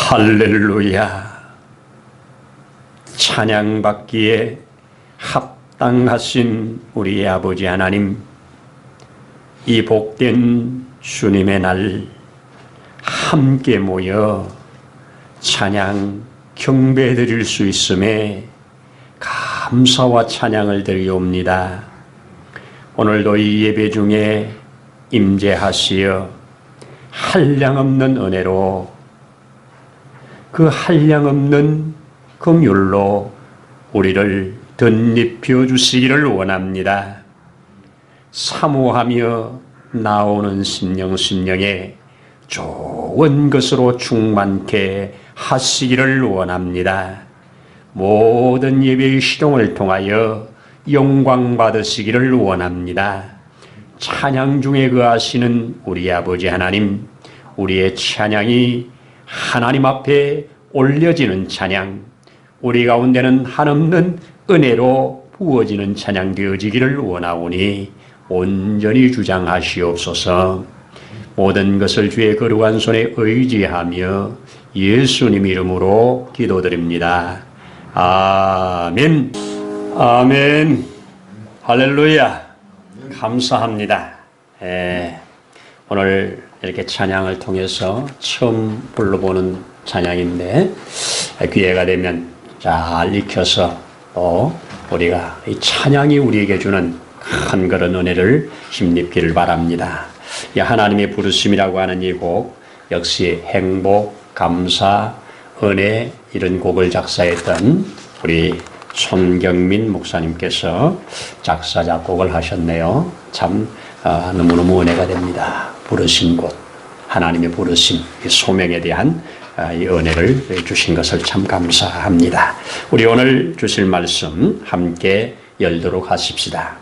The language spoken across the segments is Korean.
할렐루야. 찬양받기에 합당하신 우리 아버지 하나님, 이 복된 주님의 날 함께 모여 찬양 경배 드릴 수 있음에 감사와 찬양을 드리옵니다. 오늘도 이 예배 중에 임재하시어 한량없는 은혜로, 그 한량없는 긍휼로 우리를 덧입혀 주시기를 원합니다. 사모하며 나오는 심령에 좋은 것으로 충만케 하시기를 원합니다. 모든 예배의 시동을 통하여 영광 받으시기를 원합니다. 찬양 중에 거하시는 우리 아버지 하나님, 우리의 찬양이 하나님 앞에 올려지는 찬양, 우리 가운데는 한없는 은혜로 부어지는 찬양 되어지기를 원하오니 온전히 주장하시옵소서. 모든 것을 주의 거룩한 손에 의지하며 예수님 이름으로 기도드립니다. 아멘. 아멘. 할렐루야. 감사합니다. 오늘 이렇게 찬양을 통해서 처음 불러보는 찬양인데, 기회가 되면 잘 익혀서 또 우리가 이 찬양이 우리에게 주는 큰 그런 은혜를 힘입기를 바랍니다. 이 하나님의 부르심이라고 하는 이 곡, 역시 행복, 감사, 은혜 이런 곡을 작사했던 우리 손경민 목사님께서 작사 작곡을 하셨네요. 참 너무너무 은혜가 됩니다. 부르신 곳, 하나님의 부르심, 이 소명에 대한 이 은혜를 주신 것을 참 감사합니다. 우리 오늘 주실 말씀 함께 열도록 하십시다.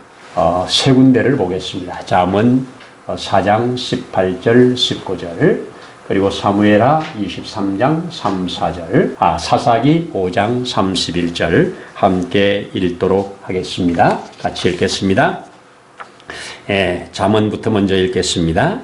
세 군데를 보겠습니다. 잠언 4장 18절 19절, 그리고 사무엘하 23장 3, 4절, 사사기 5장 31절 함께 읽도록 하겠습니다. 같이 읽겠습니다. 잠언부터 먼저 읽겠습니다.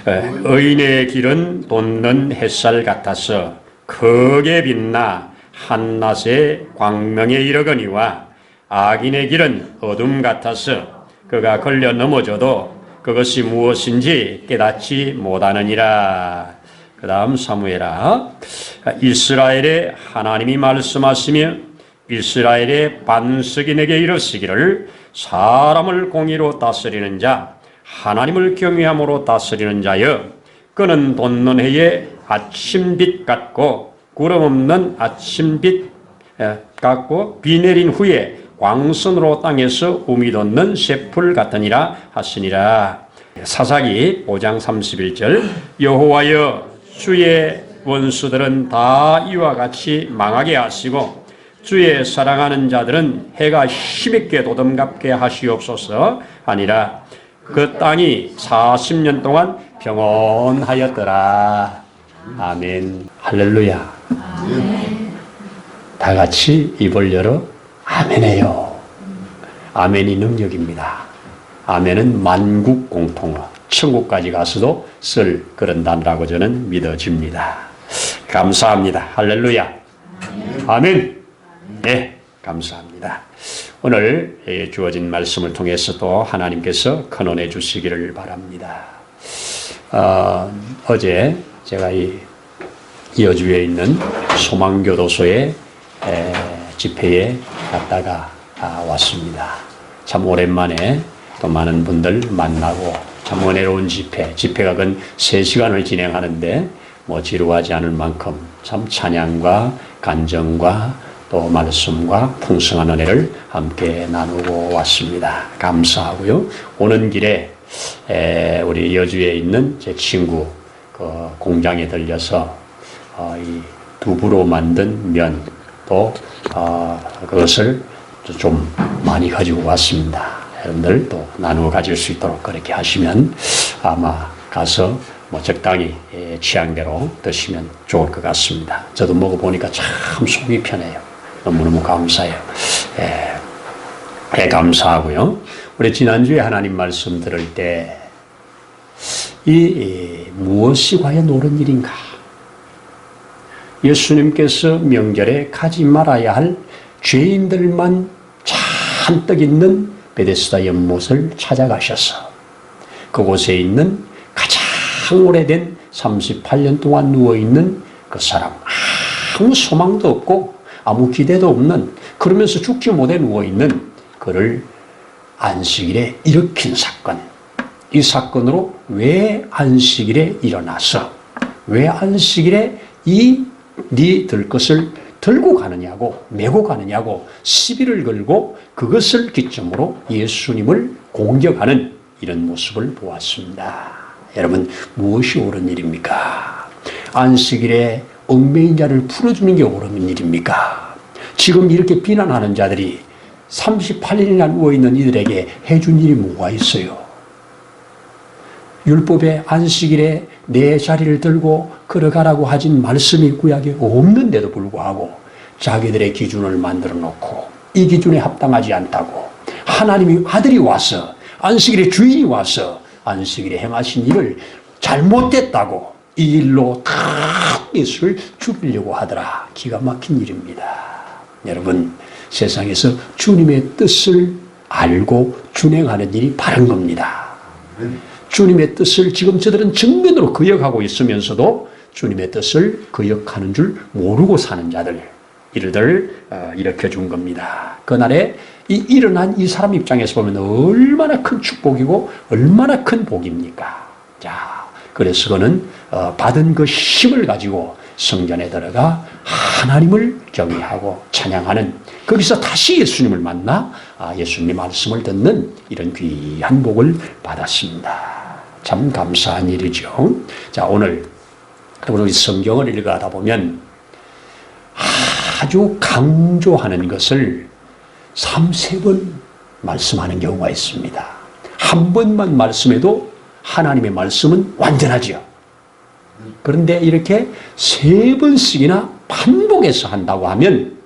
의인의 길은 돋는 햇살 같아서 크게 빛나 한낮의 광명에 이르거니와, 악인의 길은 어둠 같아서 그가 걸려 넘어져도 그것이 무엇인지 깨닫지 못하느니라. 그 다음 사무엘하. 이스라엘의 하나님이 말씀하시며 이스라엘의 반석이 내게 이르시기를, 사람을 공의로 다스리는 자, 하나님을 경외함으로 다스리는 자여, 그는 돋는 해의 아침빛 같고 구름 없는 아침빛 같고 비 내린 후에 광선으로 땅에서 우미 돋는 새풀 같으니라 하시니라. 사사기 5장 31절. 여호와여, 주의 원수들은 다 이와 같이 망하게 하시고 주의 사랑하는 자들은 해가 힘있게 도dom갑게 하시옵소서 하니라. 그 땅이 40년 동안 평온하였더라. 아멘. 할렐루야. 아멘. 다 같이 입을 열어 아멘해요. 아멘이 능력입니다. 아멘은 만국 공통어, 천국까지 가서도 쓸 그런 단어라고 저는 믿어집니다. 감사합니다. 할렐루야. 아멘. 네, 감사합니다. 오늘 주어진 말씀을 통해서 또 하나님께서 큰 은혜 주시기를 바랍니다. 어제 제가 이 여주에 있는 소망교도소의 집회에 갔다가 왔습니다. 참 오랜만에 또 많은 분들 만나고 참 은혜로운 집회가 근 3시간을 진행하는데 뭐 지루하지 않을 만큼 참 찬양과 간정과 또 말씀과 풍성한 은혜를 함께 나누고 왔습니다. 감사하고요. 오는 길에 우리 여주에 있는 제 친구 그 공장에 들려서 이 두부로 만든 면 또 그것을 좀 많이 가지고 왔습니다. 여러분들 또 나누어 가질 수 있도록 그렇게 하시면 아마 가서 뭐 적당히 취향대로 드시면 좋을 것 같습니다. 저도 먹어보니까 참 속이 편해요. 너무너무 감사해요. 감사하고요. 우리 지난주에 하나님 말씀 들을 때 무엇이 과연 옳은 일인가? 예수님께서 명절에 가지 말아야 할 죄인들만 잔뜩 있는 베데스다 연못을 찾아가셔서 그곳에 있는 가장 오래된 38년 동안 누워있는 그 사람, 아무 소망도 없고 아무 기대도 없는, 그러면서 죽지 못해 누워있는 그를 안식일에 일으킨 사건. 이 사건으로 왜 안식일에 일어나서 왜 안식일에 네 들 것을 들고 가느냐고, 메고 가느냐고 시비를 걸고 그것을 기점으로 예수님을 공격하는 이런 모습을 보았습니다. 여러분, 무엇이 옳은 일입니까? 안식일에 얽매인 자를 풀어주는 게 옳은 일입니까? 지금 이렇게 비난하는 자들이 38일이나 누워있는 이들에게 해준 일이 뭐가 있어요? 율법의 안식일에 내 자리를 들고 걸어가라고 하진 말씀이 구약에 없는데도 불구하고 자기들의 기준을 만들어 놓고 이 기준에 합당하지 않다고 하나님이 아들이 와서 안식일의 주인이 와서 안식일에 행하신 일을 잘못됐다고 이 일로 다 예수를 죽이려고 하더라. 기가 막힌 일입니다. 여러분, 세상에서 주님의 뜻을 알고 준행하는 일이 바른 겁니다. 주님의 뜻을 지금 저들은 정면으로 거역하고 있으면서도 주님의 뜻을 거역하는 줄 모르고 사는 자들, 이들을 일으켜준 겁니다. 그날에 일어난 이 사람 입장에서 보면 얼마나 큰 축복이고 얼마나 큰 복입니까? 자, 그래서 그는 받은 그 힘을 가지고 성전에 들어가 하나님을 경외하고 찬양하는, 거기서 다시 예수님을 만나 예수님의 말씀을 듣는 이런 귀한 복을 받았습니다. 참 감사한 일이죠. 자, 오늘 우리 성경을 읽어가다 보면 아주 강조하는 것을 3-4번 말씀하는 경우가 있습니다. 한 번만 말씀해도 하나님의 말씀은 완전하죠. 그런데 이렇게 3번씩이나 반복해서 한다고 하면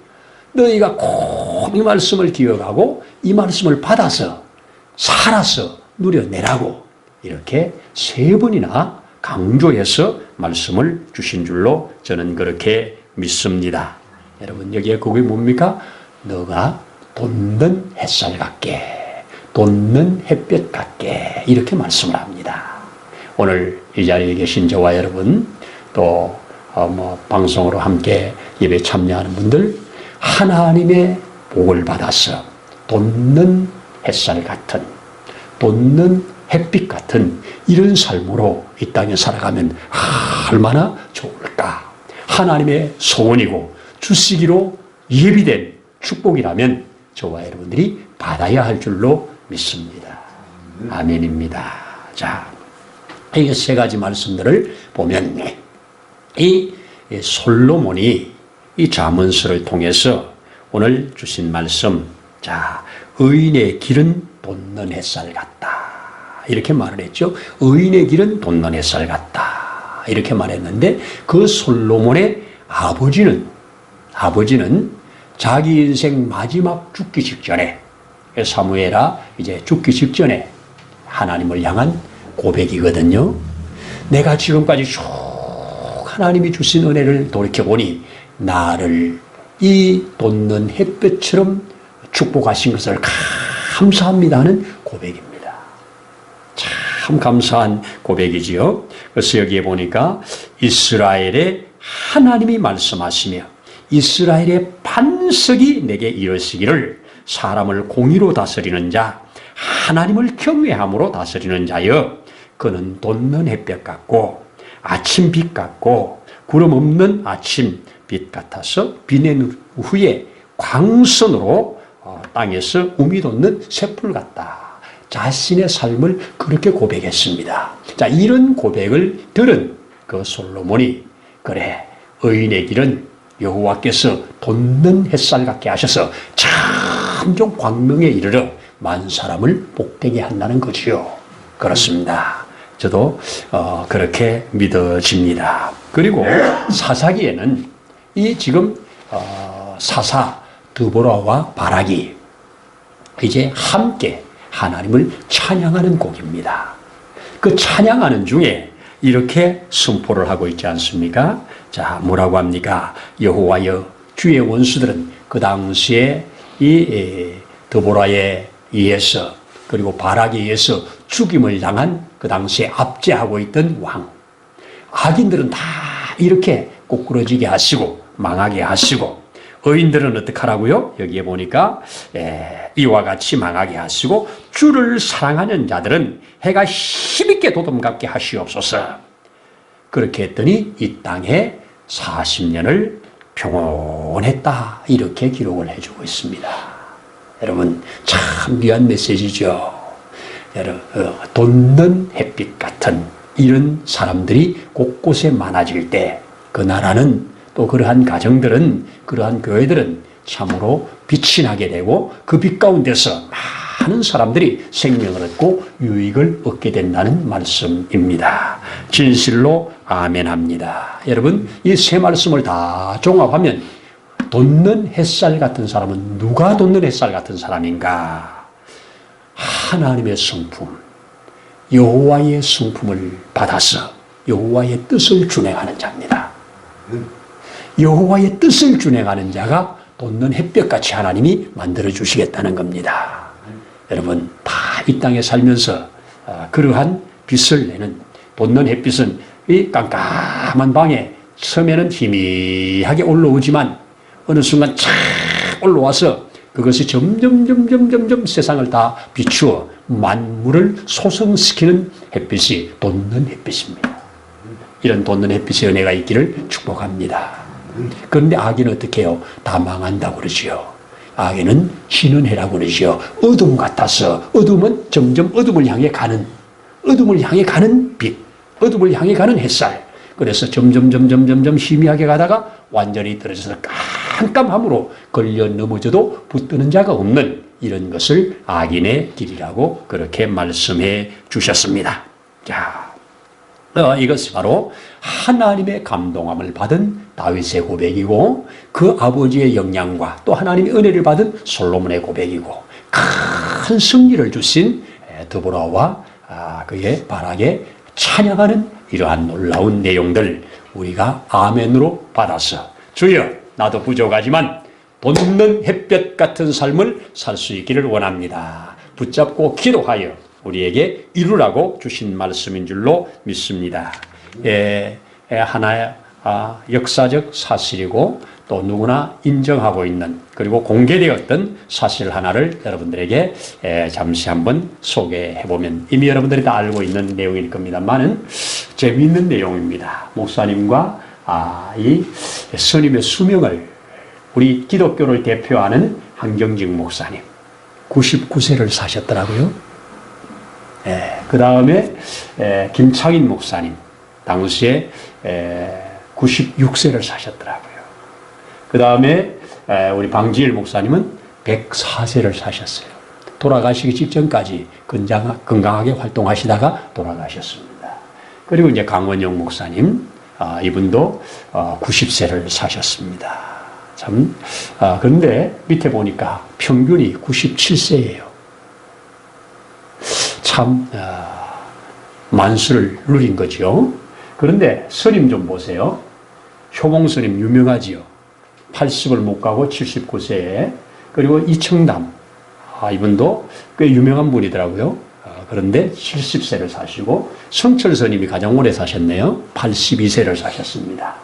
너희가 꼭 이 말씀을 기억하고 이 말씀을 받아서 살아서 누려내라고 이렇게 3번이나 강조해서 말씀을 주신 줄로 저는 그렇게 믿습니다. 여러분, 여기에 그게 뭡니까? 너가 돋는 햇살 같게, 돋는 햇볕 같게 이렇게 말씀을 합니다. 오늘 이 자리에 계신 저와 여러분, 또 방송으로 함께 예배 참여하는 분들, 하나님의 복을 받아서 돋는 햇살 같은, 돋는 햇빛 같은 이런 삶으로 이 땅에 살아가면 얼마나 좋을까. 하나님의 소원이고 주시기로 예비된 축복이라면 저와 여러분들이 받아야 할 줄로 믿습니다. 아멘입니다. 자, 이 3가지 말씀들을 보면 이 솔로몬이 이 잠언서를 통해서 오늘 주신 말씀, 자, 의인의 길은 돋는 햇살 같다 이렇게 말을 했죠. 의인의 길은 돋는 햇살 같다 이렇게 말했는데, 그 솔로몬의 아버지는 자기 인생 마지막 죽기 직전에, 사무엘아 이제 죽기 직전에 하나님을 향한 고백이거든요. 내가 지금까지 쭉 하나님이 주신 은혜를 돌이켜보니 나를 이 돋는 햇볕처럼 축복하신 것을 감사합니다 하는 고백입니다. 참 감사한 고백이지요. 그래서 여기에 보니까 이스라엘의 하나님이 말씀하시며 이스라엘의 반석이 내게 이르시기를 사람을 공의로 다스리는 자, 하나님을 경외함으로 다스리는 자여, 그는 돋는 햇볕 같고 아침빛 같고 구름 없는 아침빛 같아서 비낸 후에 광선으로 땅에서 우미 돋는 새풀 같다. 자신의 삶을 그렇게 고백했습니다. 자, 이런 고백을 들은 그 솔로몬이, 그래, 의인의 길은 여호와께서 돋는 햇살 같게 하셔서 참종 광명에 이르러 만 사람을 복되게 한다는 거지요. 그렇습니다. 저도 그렇게 믿어집니다. 그리고 사사기에는 이 지금 사사 드보라와 바락이 이제 함께 하나님을 찬양하는 곡입니다. 그 찬양하는 중에 이렇게 선포를 하고 있지 않습니까? 자, 뭐라고 합니까? 여호와여 주의 원수들은 그 당시에 이 드보라에 의해서 그리고 바락에 의해서 죽임을 당한 그 당시에 압제하고 있던 왕. 악인들은 다 이렇게 꼬꾸러지게 하시고 망하게 하시고 의인들은 어떻게 하라고요? 여기에 보니까 이와 같이 망하게 하시고 주를 사랑하는 자들은 해가 힘있게 도dom갑게 하시옵소서. 그렇게 했더니 이 땅에 40년을 평온했다. 이렇게 기록을 해주고 있습니다. 여러분 참 귀한 메시지죠. 여러분 돋는 햇빛 같은 이런 사람들이 곳곳에 많아질 때 그 나라는 또 그러한 가정들은 그러한 교회들은 참으로 빛이 나게 되고 그 빛 가운데서 많은 사람들이 생명을 얻고 유익을 얻게 된다는 말씀입니다. 진실로 아멘합니다. 여러분 이 세 말씀을 다 종합하면 돋는 햇살 같은 사람은 누가 돋는 햇살 같은 사람인가? 하나님의 성품, 여호와의 성품을 받아서 여호와의 뜻을 준행하는 자입니다. 여호와의 뜻을 준행하는 자가 돋는 햇볕같이 하나님이 만들어 주시겠다는 겁니다. 여러분 다 이 땅에 살면서 그러한 빛을 내는 돋는 햇빛은 이 깜깜한 방에 처음에는 희미하게 올라오지만 어느 순간 착 올라와서 그것이 점점 세상을 다 비추어 만물을 소성시키는 햇빛이 돋는 햇빛입니다. 이런 돋는 햇빛의 은혜가 있기를 축복합니다. 그런데 악인은 어떻게 해요? 다 망한다고 그러지요. 악인은 지는 해라고 그러지요. 어둠 같아서 어둠은 점점 어둠을 향해 가는 빛, 어둠을 향해 가는 햇살. 그래서 점점 희미하게 가다가 완전히 떨어져서 깜깜함으로 걸려 넘어져도 붙드는 자가 없는 이런 것을 악인의 길이라고 그렇게 말씀해 주셨습니다. 자, 이것이 바로 하나님의 감동함을 받은 다윗의 고백이고 그 아버지의 영향과 또 하나님의 은혜를 받은 솔로몬의 고백이고 큰 승리를 주신 드보라와 그의 바락에 찬양하는 이러한 놀라운 내용들 우리가 아멘으로 받아서 주여 나도 부족하지만 돋는 햇볕 같은 삶을 살 수 있기를 원합니다. 붙잡고 기도하여 우리에게 이루라고 주신 말씀인 줄로 믿습니다. 하나의 역사적 사실이고 또 누구나 인정하고 있는 그리고 공개되었던 사실 하나를 여러분들에게 잠시 한번 소개해보면 이미 여러분들이 다 알고 있는 내용일 겁니다만은 재미있는 내용입니다. 목사님과 이 스님의 수명을 우리 기독교를 대표하는 한경직 목사님 99세를 사셨더라고요. 그 다음에 김창인 목사님 당시에 96세를 사셨더라고요. 그 다음에 우리 방지일 목사님은 104세를 사셨어요. 돌아가시기 직전까지 건강하게 활동하시다가 돌아가셨습니다. 그리고 이제 강원영 목사님 이분도 90세를 사셨습니다. 참 그런데 밑에 보니까 평균이 97세예요. 참 만수를 누린 거죠. 그런데 스님 좀 보세요. 효봉 스님 유명하지요. 80을 못 가고 79세에 그리고 이청담 이분도 꽤 유명한 분이더라고요. 그런데 70세를 사시고 성철 스님이 가장 오래 사셨네요. 82세를 사셨습니다.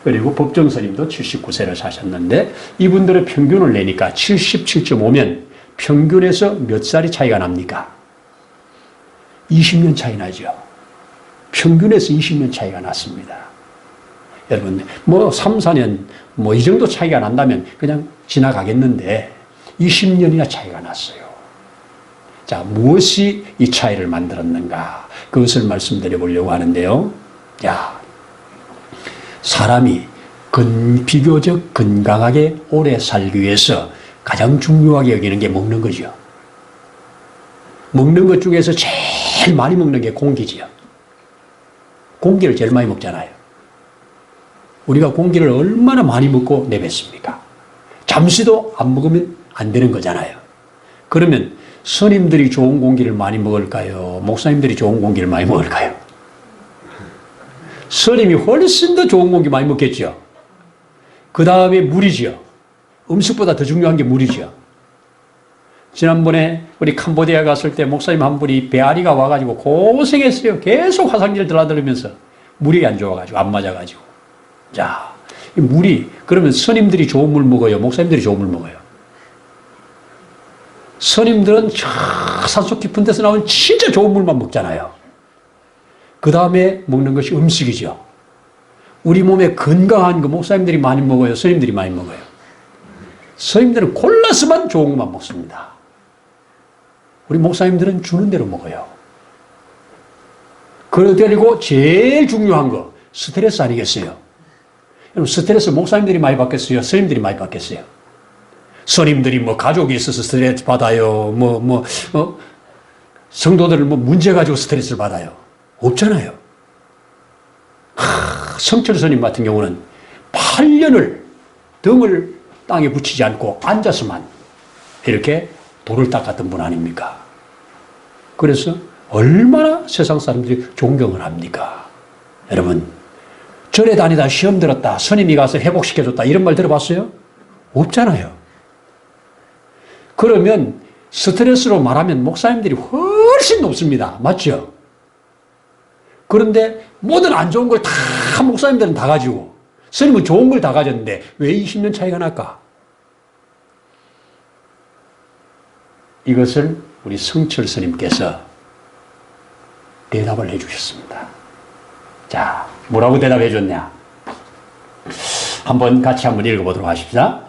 그리고 법정 스님도 79세를 사셨는데 이분들의 평균을 내니까 77.5면 평균에서 몇 살이 차이가 납니까? 20년 차이 나죠. 평균에서 20년 차이가 났습니다. 여러분, 3, 4년, 이 정도 차이가 난다면 그냥 지나가겠는데 20년이나 차이가 났어요. 자, 무엇이 이 차이를 만들었는가? 그것을 말씀드려 보려고 하는데요. 사람이 비교적 건강하게 오래 살기 위해서 가장 중요하게 여기는 게 먹는 거죠. 먹는 것 중에서 제일 많이 먹는 게 공기지요. 공기를 제일 많이 먹잖아요. 우리가 공기를 얼마나 많이 먹고 내뱉습니까? 잠시도 안 먹으면 안 되는 거잖아요. 그러면 스님들이 좋은 공기를 많이 먹을까요? 목사님들이 좋은 공기를 많이 먹을까요? 스님이 훨씬 더 좋은 공기 많이 먹겠죠. 그 다음에 물이죠. 음식보다 더 중요한 게 물이죠. 지난번에 우리 캄보디아 갔을 때 목사님 한 분이 배앓이가 와가지고 고생했어요. 계속 화상지를 들어들으면서 물이 안 좋아가지고 안 맞아가지고. 자, 이 물이 그러면 스님들이 좋은 물 먹어요? 목사님들이 좋은 물 먹어요? 스님들은 산속 깊은 데서 나온 진짜 좋은 물만 먹잖아요. 그 다음에 먹는 것이 음식이죠. 우리 몸에 건강한 거 목사님들이 많이 먹어요? 스님들이 많이 먹어요? 스님들은 골라서만 좋은 것만 먹습니다. 우리 목사님들은 주는 대로 먹어요. 그리고 제일 중요한 거 스트레스 아니겠어요? 여러분 스트레스 목사님들이 많이 받겠어요? 스님들이 많이 받겠어요? 스님들이 뭐 가족이 있어서 스트레스 받아요. 성도들은 뭐 문제 가지고 스트레스를 받아요. 없잖아요. 성철 스님 같은 경우는 8년을 등을 땅에 붙이지 않고 앉아서만 이렇게 돌을 닦았던 분 아닙니까? 그래서 얼마나 세상 사람들이 존경을 합니까? 여러분, 절에 다니다 시험 들었다, 스님이 가서 회복시켜줬다, 이런 말 들어봤어요? 없잖아요. 그러면 스트레스로 말하면 목사님들이 훨씬 높습니다. 맞죠? 그런데 모든 안 좋은 걸 다 목사님들은 다 가지고 스님은 좋은 걸 다 가졌는데 왜 20년 차이가 날까? 이것을 우리 성철 스님께서 대답을 해주셨습니다. 자, 뭐라고 대답해 줬냐? 같이 한번 읽어보도록 하십시다.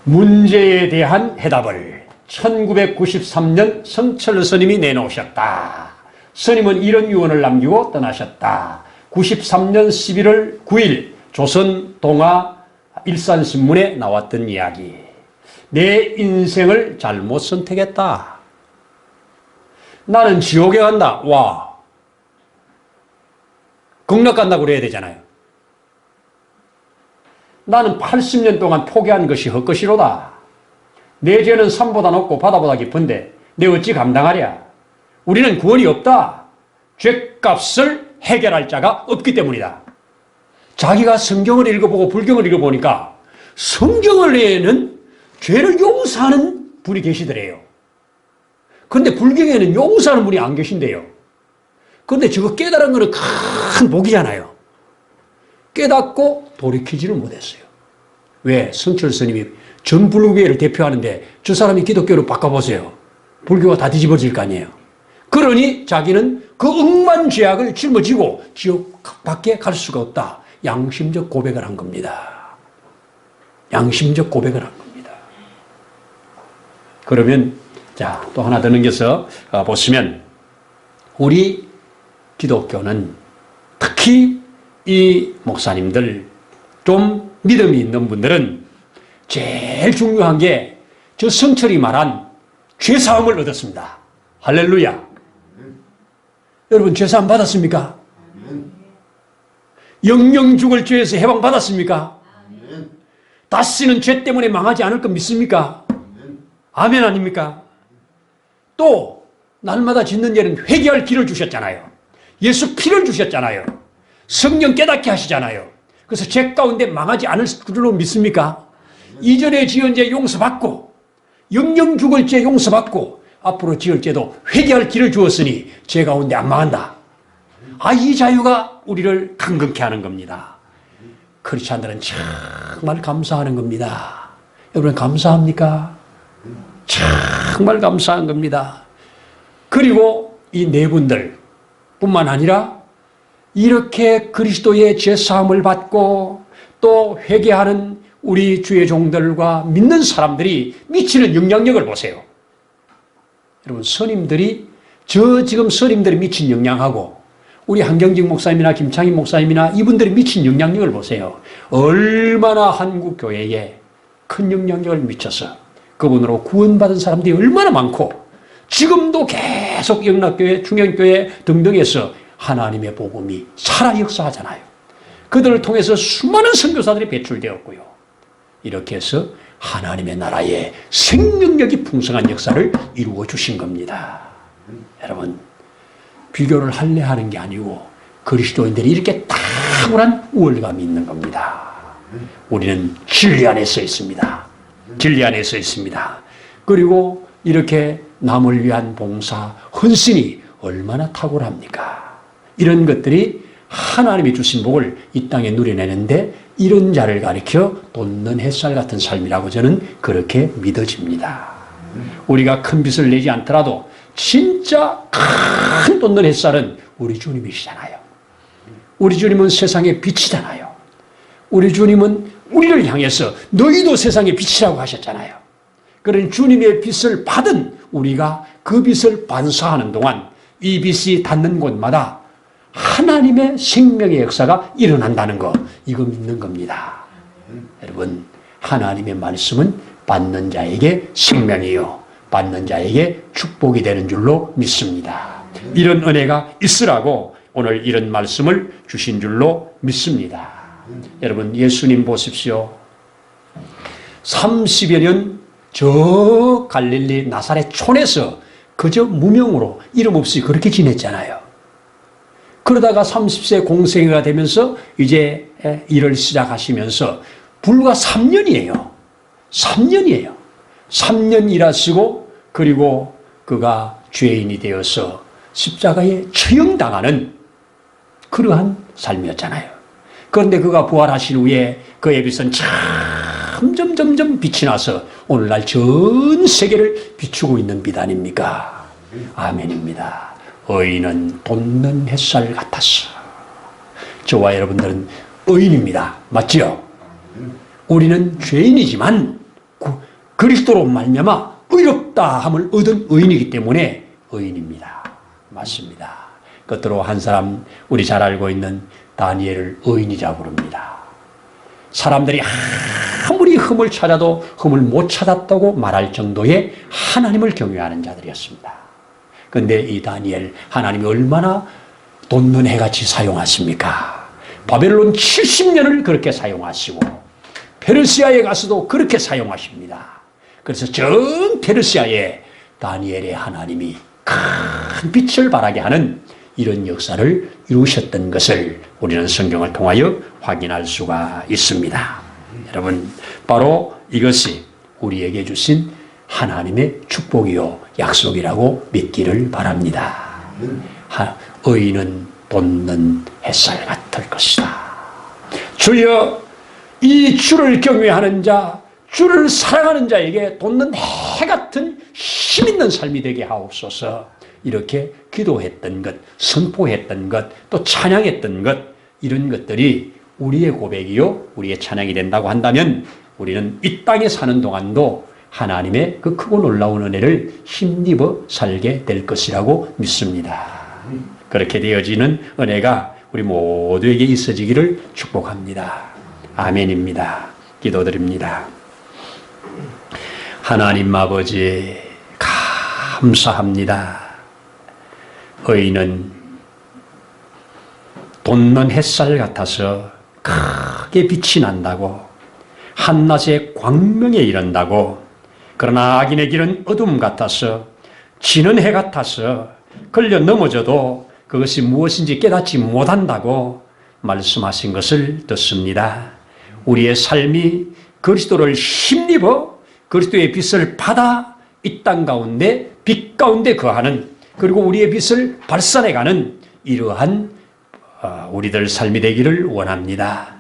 문제에 대한 해답을 1993년 성철 스님이 내놓으셨다. 스님은 이런 유언을 남기고 떠나셨다. 93년 11월 9일 조선 동아 일산신문에 나왔던 이야기. 내 인생을 잘못 선택했다. 나는 지옥에 간다. 와. 극락 간다고 그래야 되잖아요. 나는 80년 동안 포기한 것이 헛것이로다. 내 죄는 산보다 높고 바다보다 깊은데 내 어찌 감당하랴. 우리는 구원이 없다. 죄값을 해결할 자가 없기 때문이다. 자기가 성경을 읽어보고 불경을 읽어보니까 성경을 외에는 죄를 용서하는 분이 계시더래요. 그런데 불경에는 용서하는 분이 안 계신대요. 그런데 저거 깨달은 거는 큰 복이잖아요. 깨닫고 돌이키지를 못했어요. 왜? 성철 스님이 전 불교계를 대표하는데 저 사람이 기독교로 바꿔보세요. 불교가 다 뒤집어질 거 아니에요. 그러니 자기는 그 억만 죄악을 짊어지고 지옥 밖에 갈 수가 없다. 양심적 고백을 한 겁니다. 양심적 고백을 한 겁니다. 그러면 자, 또 하나 더 넘겨서 보시면 우리 기독교는 특히 이 목사님들 좀 믿음이 있는 분들은 제일 중요한 게 저 성철이 말한 죄사함을 얻었습니다. 할렐루야. 여러분 죄사함 받았습니까? 영영 죽을 죄에서 해방받았습니까? 다시는 죄 때문에 망하지 않을 것 믿습니까? 아멘 아닙니까? 또 날마다 짓는 죄는 회개할 길을 주셨잖아요. 예수 피를 주셨잖아요. 성령 깨닫게 하시잖아요. 그래서 죄 가운데 망하지 않을 줄로 믿습니까? 이전에 지은 죄 용서받고 영영 죽을 죄 용서받고 앞으로 지을 죄도 회개할 길을 주었으니 죄 가운데 안 망한다. 이 자유가 우리를 강건케 하는 겁니다. 크리스찬들은 정말 감사하는 겁니다. 여러분 감사합니까? 정말 감사한 겁니다. 그리고 이 네 분들 뿐만 아니라 이렇게 그리스도의 죄사함을 받고 또 회개하는 우리 주의 종들과 믿는 사람들이 미치는 영향력을 보세요. 여러분 스님들이 지금 스님들이 미친 영향하고 우리 한경직 목사님이나 김창인 목사님이나 이분들이 미친 영향력을 보세요. 얼마나 한국 교회에 큰 영향력을 미쳐서 그분으로 구원받은 사람들이 얼마나 많고 지금도 계속 영락교회, 중형교회 등등에서 하나님의 복음이 살아 역사하잖아요. 그들을 통해서 수많은 선교사들이 배출되었고요. 이렇게 해서 하나님의 나라에 생명력이 풍성한 역사를 이루어 주신 겁니다. 여러분 비교를 할래 하는 게 아니고 그리스도인들이 이렇게 다 탁월한 우월감이 있는 겁니다. 우리는 진리 안에 서 있습니다. 진리 안에 서 있습니다. 그리고 이렇게 남을 위한 봉사, 헌신이 얼마나 탁월합니까? 이런 것들이 하나님이 주신 복을 이 땅에 누려내는데 이런 자를 가리켜 돋는 햇살 같은 삶이라고 저는 그렇게 믿어집니다. 우리가 큰 빚을 내지 않더라도 진짜 큰 돋는 햇살은 우리 주님이시잖아요. 우리 주님은 세상의 빛이잖아요. 우리 주님은 우리를 향해서 너희도 세상의 빛이라고 하셨잖아요. 그런 주님의 빛을 받은 우리가 그 빛을 반사하는 동안 이 빛이 닿는 곳마다 하나님의 생명의 역사가 일어난다는 거, 이거 믿는 겁니다. 여러분, 하나님의 말씀은 받는 자에게 생명이요, 받는 자에게 축복이 되는 줄로 믿습니다. 이런 은혜가 있으라고 오늘 이런 말씀을 주신 줄로 믿습니다. 여러분, 예수님 보십시오. 30여 년 저 갈릴리 나사렛 촌에서 그저 무명으로 이름 없이 그렇게 지냈잖아요. 그러다가 30세 공생애가 되면서 이제 일을 시작하시면서 불과 3년이에요. 3년이에요. 3년 일하시고 그리고 그가 죄인이 되어서 십자가에 처형당하는 그러한 삶이었잖아요. 그런데 그가 부활하신 후에 그의 빛은 점점 빛이 나서 오늘날 전 세계를 비추고 있는 빛 아닙니까? 아멘입니다. 의인은 돋는 햇살 같았어. 저와 여러분들은 의인입니다. 맞죠? 우리는 죄인이지만 그리스도로 말미암아 의롭다함을 얻은 의인이기 때문에 의인입니다. 맞습니다. 끝으로 한 사람, 우리 잘 알고 있는 다니엘을 의인이라고 부릅니다. 사람들이 아무리 흠을 찾아도 흠을 못 찾았다고 말할 정도의 하나님을 경외하는 자들이었습니다. 그런데 이 다니엘, 하나님이 얼마나 돋는 해같이 사용하십니까? 바벨론 70년을 그렇게 사용하시고 페르시아에 가서도 그렇게 사용하십니다. 그래서 전 페르시아에 다니엘의 하나님이 큰 빛을 발하게 하는 이런 역사를 이루셨던 것을 우리는 성경을 통하여 확인할 수가 있습니다. 여러분, 바로 이것이 우리에게 주신 하나님의 축복이요 약속이라고 믿기를 바랍니다. 의인은 돋는 햇살 같을 것이다. 주여, 이 주를 경외하는 자, 주를 사랑하는 자에게 돋는 해 같은 힘 있는 삶이 되게 하옵소서. 이렇게 기도했던 것, 선포했던 것, 또 찬양했던 것, 이런 것들이 우리의 고백이요, 우리의 찬양이 된다고 한다면 우리는 이 땅에 사는 동안도 하나님의 그 크고 놀라운 은혜를 힘입어 살게 될 것이라고 믿습니다. 그렇게 되어지는 은혜가 우리 모두에게 있어지기를 축복합니다. 아멘입니다. 기도드립니다. 하나님 아버지, 감사합니다. 의인은 돋는 햇살 같아서 크게 빛이 난다고, 한낮의 광명에 이른다고, 그러나 악인의 길은 어둠 같아서, 지는 해 같아서 걸려 넘어져도 그것이 무엇인지 깨닫지 못한다고 말씀하신 것을 듣습니다. 우리의 삶이 그리스도를 힘입어 그리스도의 빛을 받아 이 땅 가운데, 빛 가운데 거하는, 그리고 우리의 빛을 발산해가는 이러한 우리들 삶이 되기를 원합니다.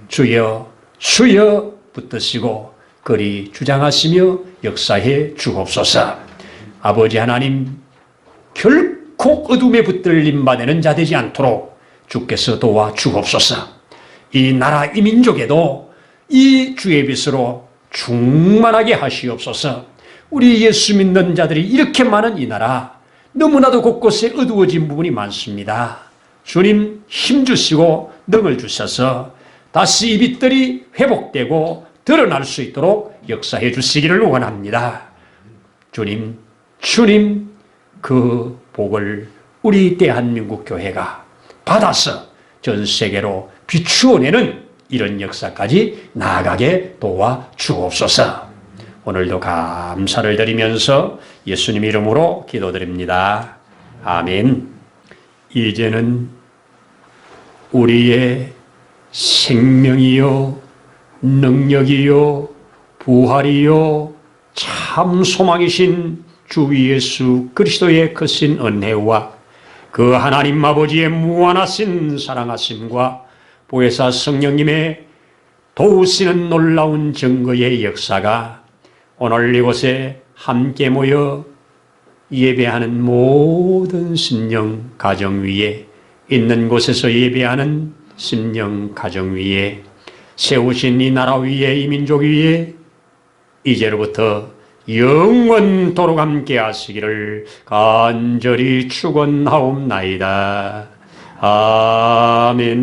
주여, 주여 붙드시고 그리 주장하시며 역사해 주옵소서. 아버지 하나님, 결코 어둠에 붙들림 받는 자 되지 않도록 주께서 도와 주옵소서. 이 나라, 이 민족에도 이 주의 빛으로 충만하게 하시옵소서. 우리 예수 믿는 자들이 이렇게 많은 이 나라, 너무나도 곳곳에 어두워진 부분이 많습니다. 주님, 힘주시고 능을 주셔서 다시 이 빛들이 회복되고 드러날 수 있도록 역사해 주시기를 원합니다. 주님, 그 복을 우리 대한민국 교회가 받아서 전 세계로 비추어내는 이런 역사까지 나아가게 도와 주옵소서. 오늘도 감사를 드리면서 예수님 이름으로 기도드립니다. 아멘. 이제는 우리의 생명이요 능력이요 부활이요 참 소망이신 주 예수 그리스도의 크신 은혜와 그 하나님 아버지의 무한하신 사랑하심과 보혜사 성령님의 도우시는 놀라운 증거의 역사가 오늘 이곳에 함께 모여 예배하는 모든 심령 가정 위에 있는 곳에서 예배하는 심령 가정 위에 세우신 이 나라 위에 이 민족 위에 이제로부터 영원토록 함께 하시기를 간절히 축원하옵나이다. 아멘.